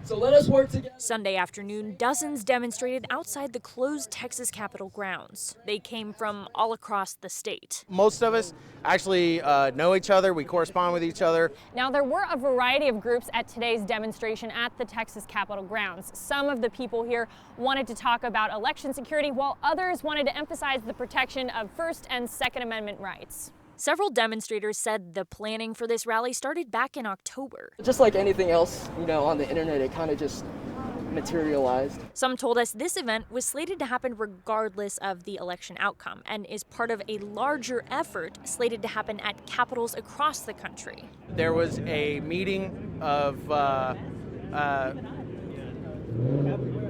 So let us work together. Sunday afternoon, dozens demonstrated outside the closed Texas Capitol grounds. They came from all across the state. Most of us actually know each other. We correspond with each other. Now, there were a variety of groups at today's demonstration at the Texas Capitol grounds. Some of the people here wanted to talk about election security, while others wanted to emphasize the protection of First and Second Amendment rights. Several demonstrators said the planning for this rally started back in October. Just like anything else, on the internet, it kind of just materialized. Some told us this event was slated to happen regardless of the election outcome and is part of a larger effort slated to happen at capitals across the country. There was a meeting of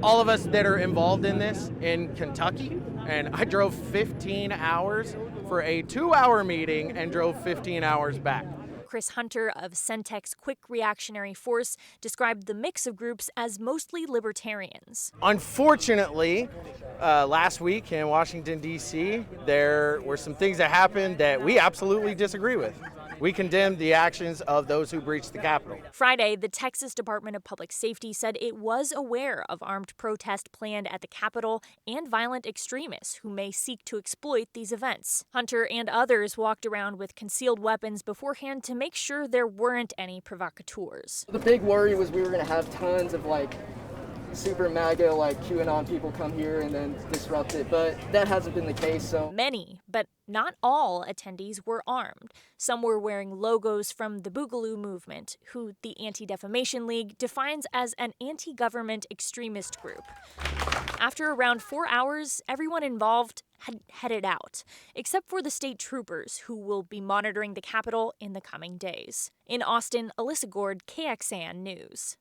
all of us that are involved in this in Kentucky, and I drove 15 hours for a 2-hour meeting and drove 15 hours back. Chris Hunter of Centec's Quick Reactionary Force described the mix of groups as mostly libertarians. Unfortunately, last week in Washington, D.C., there were some things that happened that we absolutely disagree with. We condemn the actions of those who breached the Capitol. Friday, the Texas Department of Public Safety said it was aware of armed protest planned at the Capitol and violent extremists who may seek to exploit these events. Hunter and others walked around with concealed weapons beforehand to make sure there weren't any provocateurs. The big worry was we were going to have tons of super MAGA QAnon people come here and then disrupt it, but that hasn't been the case. So many, but not all attendees were armed. Some were wearing logos from the Boogaloo movement, who the Anti-Defamation League defines as an anti-government extremist group. After around 4 hours, everyone involved had headed out, except for the state troopers who will be monitoring the Capitol in the coming days. In Austin, Alyssa Goard, KXAN News.